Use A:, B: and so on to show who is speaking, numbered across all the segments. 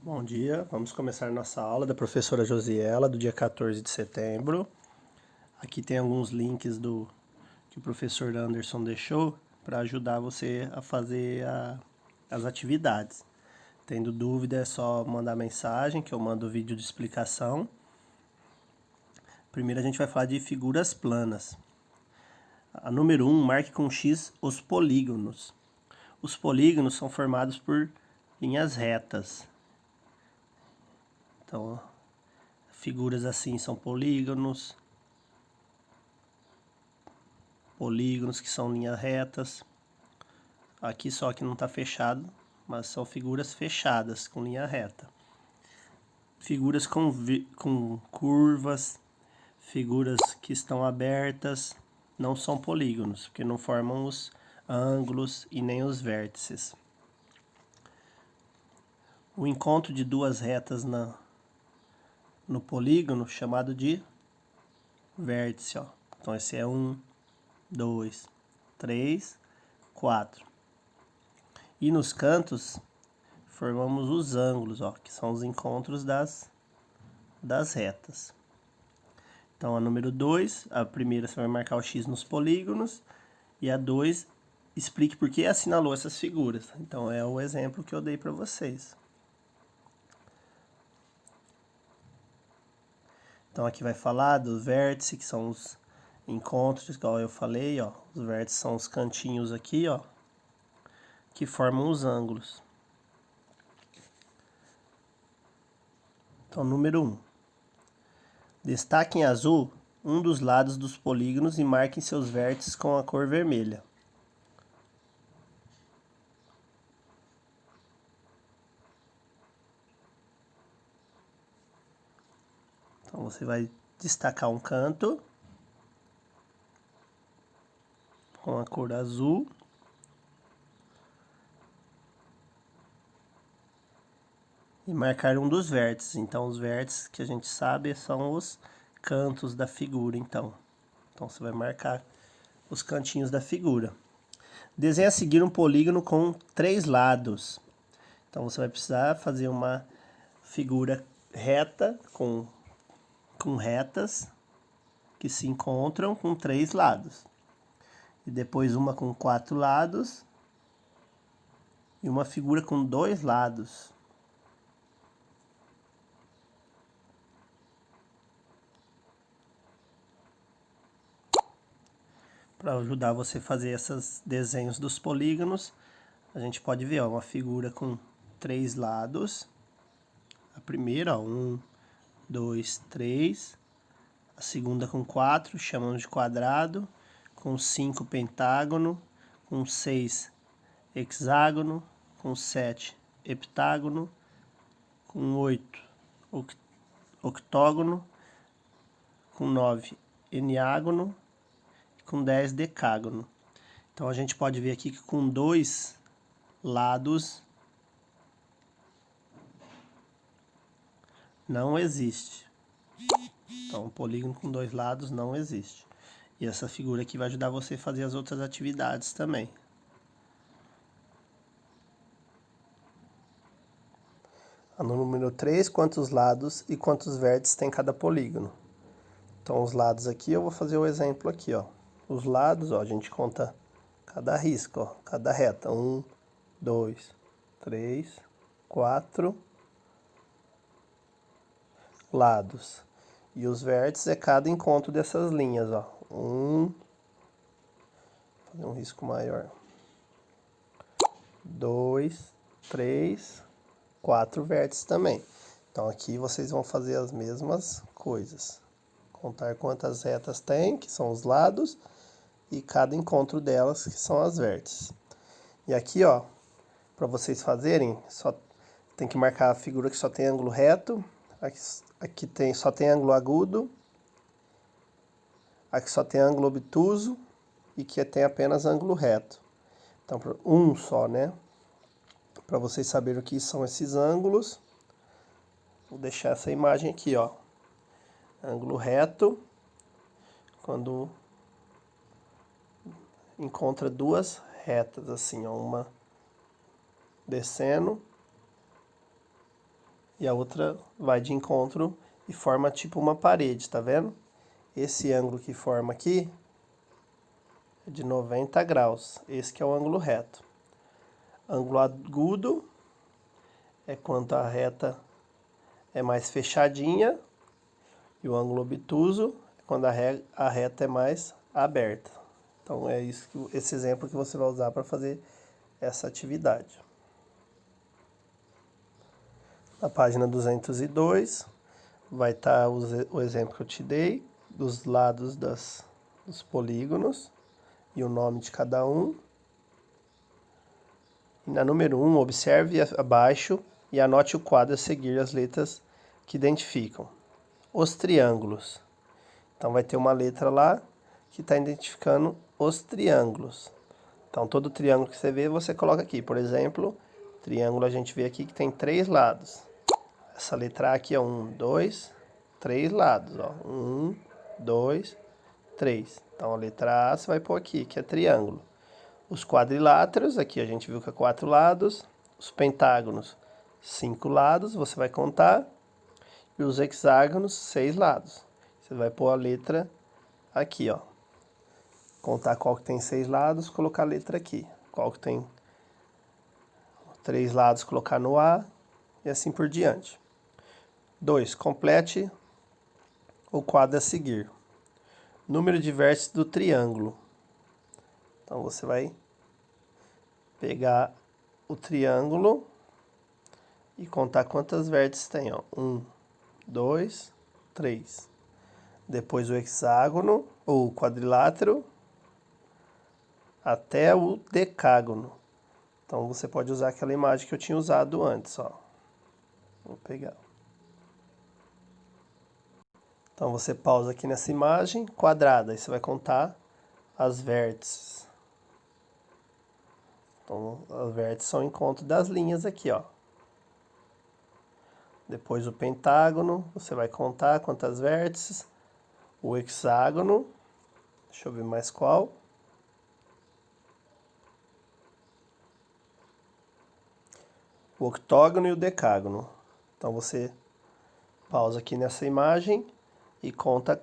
A: Bom dia, vamos começar nossa aula da professora Josiela do dia 14 de setembro. Aqui tem alguns links que o professor Anderson deixou para ajudar você a fazer as atividades. Tendo dúvida é só mandar mensagem que eu mando o vídeo de explicação. Primeiro a gente vai falar de figuras planas. A número 1, marque com X os polígonos. Os polígonos são formados por linhas retas. Então, figuras assim são polígonos que são linhas retas. Aqui só que não está fechado, mas são figuras fechadas com linha reta. Figuras com curvas, figuras que estão abertas, não são polígonos, porque não formam os ângulos e nem os vértices. O encontro de duas retas no polígono, chamado de vértice. Ó. Então esse é 1, 2, 3, 4. E nos cantos formamos os ângulos, ó, que são os encontros das retas. Então a número 2, a primeira você vai marcar o X nos polígonos, e a 2, explique por que assinalou essas figuras. Então é o exemplo que eu dei para vocês. Então aqui vai falar do vértice, que são os encontros, igual eu falei, ó. Os vértices são os cantinhos aqui, ó, que formam os ângulos. Então, número 1. Destaque em azul um dos lados dos polígonos e marquem seus vértices com a cor vermelha. Então, você vai destacar um canto com a cor azul. E marcar um dos vértices. Então, os vértices que a gente sabe são os cantos da figura, então você vai marcar os cantinhos da figura. Desenhe a seguir um polígono com 3 lados. Então, você vai precisar fazer uma figura reta com retas que se encontram com 3 lados. E depois uma com 4 lados e uma figura com 2 lados. Para ajudar você a fazer esses desenhos dos polígonos, a gente pode ver, ó, uma figura com 3 lados. A primeira, ó, 1, 2, 3. A segunda com 4, chamamos de quadrado. Com 5, pentágono. Com 6, hexágono. Com 7, heptágono. Com 8, octógono. Com 9, eniágono. Com 10, decágono. Então a gente pode ver aqui que com 2 lados não existe. Então, um polígono com 2 lados não existe. E essa figura aqui vai ajudar você a fazer as outras atividades também. No número 3, quantos lados e quantos vértices tem cada polígono? Então, os lados aqui, eu vou fazer o exemplo aqui, ó. Os lados, ó, a gente conta cada risco, ó, cada reta. 1, 2, 3, 4 lados. E os vértices é cada encontro dessas linhas, ó. Vou fazer um risco maior. 2, 3, 4 vértices também. Então aqui vocês vão fazer as mesmas coisas. Contar quantas retas tem, que são os lados, e cada encontro delas, que são as vértices. E aqui, ó, para vocês fazerem, só tem que marcar a figura que só tem ângulo reto. Aqui só tem ângulo agudo. Aqui só tem ângulo obtuso e que tem apenas ângulo reto. Então, um só, né? Para vocês saberem o que são esses ângulos, vou deixar essa imagem aqui, ó. Ângulo reto, quando encontra duas retas, assim, ó, uma descendo e a outra vai de encontro e forma tipo uma parede, tá vendo? Esse ângulo que forma aqui é de 90 graus, esse que é o ângulo reto. Ângulo agudo é quando a reta é mais fechadinha, e o ângulo obtuso é quando a reta é mais aberta. Então é isso esse exemplo que você vai usar para fazer essa atividade. Na página 202 vai estar o exemplo que eu te dei, dos lados dos polígonos e o nome de cada um. E na número 1, observe abaixo e anote o quadro a seguir as letras que identificam. Os triângulos. Então vai ter uma letra lá que está identificando os triângulos. Então todo triângulo que você vê, você coloca aqui. Por exemplo, triângulo a gente vê aqui que tem 3 lados. Essa letra A aqui é 1, 2, 3 lados. 1, 2, 3. Então a letra A você vai pôr aqui, que é triângulo. Os quadriláteros, aqui a gente viu que é 4 lados. Os pentágonos, 5 lados, você vai contar. E os hexágonos, 6 lados. Você vai pôr a letra aqui, ó. Contar qual que tem 6 lados, colocar a letra aqui. Qual que tem 3 lados, colocar no A, e assim por diante. 2. Complete o quadro a seguir. Número de vértices do triângulo. Então você vai pegar o triângulo e contar quantas vértices tem, ó. 1, 2, 3. Depois o hexágono, ou quadrilátero, até o decágono. Então você pode usar aquela imagem que eu tinha usado antes, ó. Vou pegar. Então você pausa aqui nessa imagem quadrada, aí você vai contar as vértices. Então as vértices são o encontro das linhas aqui, ó. Depois o pentágono, você vai contar quantas vértices. O hexágono, deixa eu ver mais qual. O octógono e o decágono. Então você pausa aqui nessa imagem e conta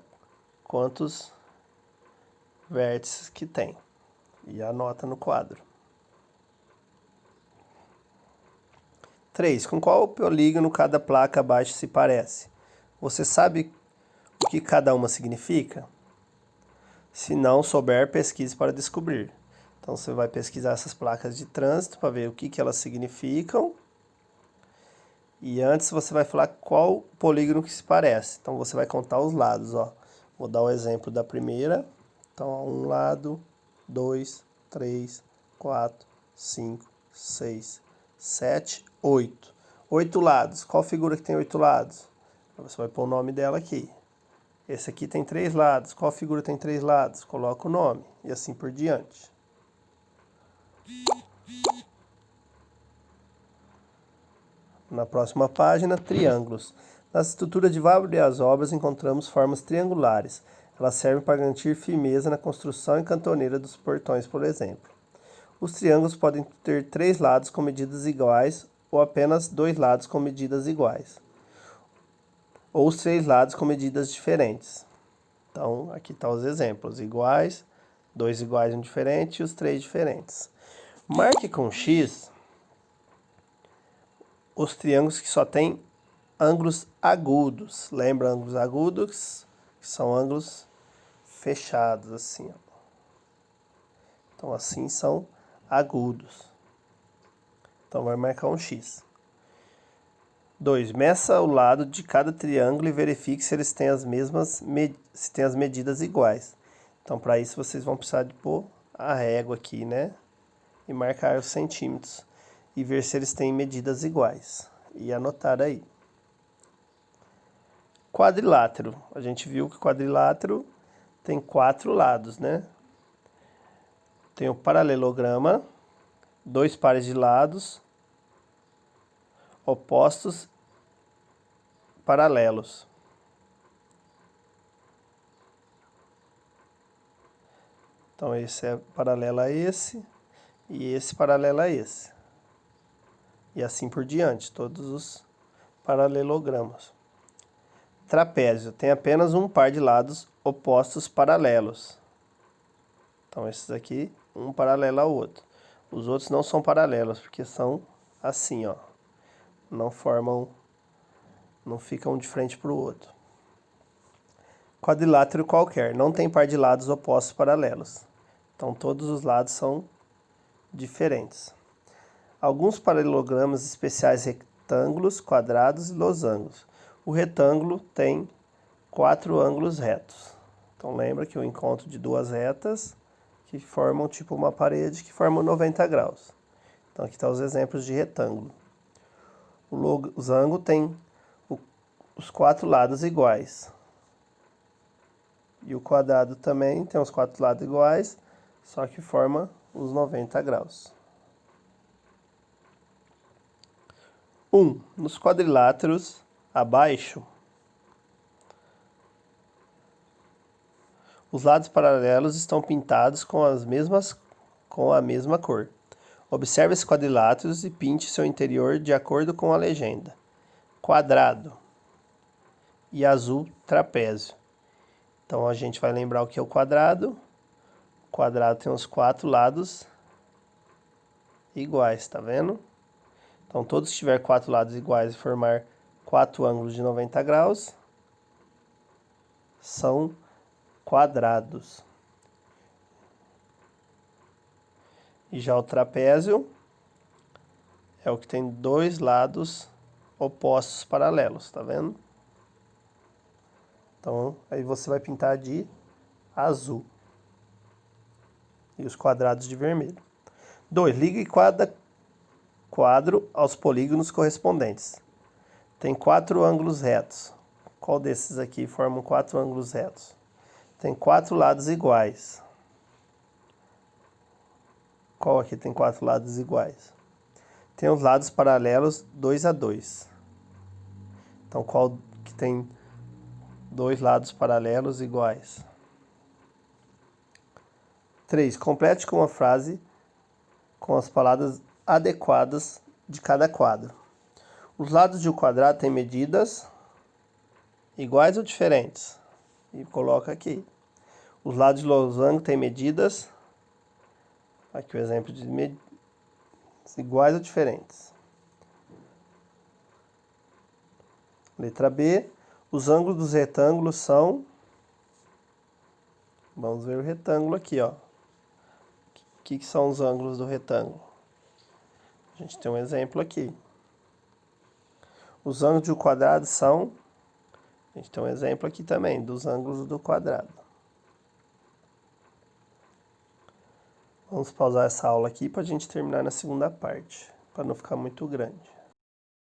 A: quantos vértices que tem. E anota no quadro. 3. Com qual polígono cada placa abaixo se parece? Você sabe o que cada uma significa? Se não souber, pesquise para descobrir. Então você vai pesquisar essas placas de trânsito para ver o que elas significam. E antes você vai falar qual polígono que se parece. Então você vai contar os lados, ó. Vou dar o exemplo da primeira. Então, um lado, 2, 3, 4, 5, 6, 7, 8. 8 lados. Qual figura que tem 8 lados? Você vai pôr o nome dela aqui. Esse aqui tem 3 lados. Qual figura tem 3 lados? Coloca o nome. E assim por diante. Na próxima página, triângulos. Nas estruturas de várias obras encontramos formas triangulares. Elas servem para garantir firmeza na construção e cantoneira dos portões, por exemplo. Os triângulos podem ter 3 lados com medidas iguais ou apenas 2 lados com medidas iguais. Ou os 3 lados com medidas diferentes. Então, aqui estão os exemplos. Iguais, 2 iguais e um diferente e os 3 diferentes. Marque com X os triângulos que só têm ângulos agudos. Lembra ângulos agudos? Que são ângulos fechados, assim, ó. Então, assim são agudos. Então, vai marcar um X. 2. Meça o lado de cada triângulo e verifique se eles têm as medidas iguais. Então, para isso, vocês vão precisar de pôr a régua aqui, né? E marcar os centímetros. E ver se eles têm medidas iguais. E anotar aí. Quadrilátero. A gente viu que quadrilátero tem 4 lados, né? Tem o paralelograma, 2 pares de lados opostos paralelos. Então esse é paralelo a esse e esse paralelo a esse. E assim por diante, todos os paralelogramas. Trapézio tem apenas um par de lados opostos paralelos. Então, esses aqui, um paralelo ao outro. Os outros não são paralelos, porque são assim, ó. Não ficam de frente para o outro. Quadrilátero qualquer, não tem par de lados opostos paralelos. Então, todos os lados são diferentes. Alguns paralelogramas especiais retângulos, quadrados e losangos. O retângulo tem 4 ângulos retos. Então, lembra que o encontro de duas retas que formam tipo uma parede que formam 90 graus. Então, aqui estão os exemplos de retângulo. O losango tem os 4 lados iguais. E o quadrado também tem os 4 lados iguais, só que forma os 90 graus. 1. Nos quadriláteros abaixo, os lados paralelos estão pintados com a mesma cor. Observe esses quadriláteros e pinte seu interior de acordo com a legenda. Quadrado e azul trapézio. Então, a gente vai lembrar o que é o quadrado. O quadrado tem os 4 lados iguais, tá vendo? Então, todos que tiver 4 lados iguais e formar 4 ângulos de 90 graus são quadrados. E já o trapézio é o que tem 2 lados opostos paralelos, tá vendo? Então, aí você vai pintar de azul. E os quadrados de vermelho. 2. Ligue cada quadro aos polígonos correspondentes. Tem 4 ângulos retos. Qual desses aqui formam 4 ângulos retos? Tem 4 lados iguais. Qual aqui tem 4 lados iguais? Tem os lados paralelos 2 a 2. Então, qual que tem 2 lados paralelos iguais? 3. Complete com uma frase com as palavras adequadas de cada quadro. Os lados de um quadrado têm medidas iguais ou diferentes? E coloca aqui. Os lados de losango têm medidas, aqui o exemplo de iguais ou diferentes. Letra B. Os ângulos dos retângulos são... Vamos ver o retângulo aqui, ó. O que são os ângulos do retângulo? A gente tem um exemplo aqui. Os ângulos do quadrado são... A gente tem um exemplo aqui também, dos ângulos do quadrado. Vamos pausar essa aula aqui para a gente terminar na segunda parte, para não ficar muito grande.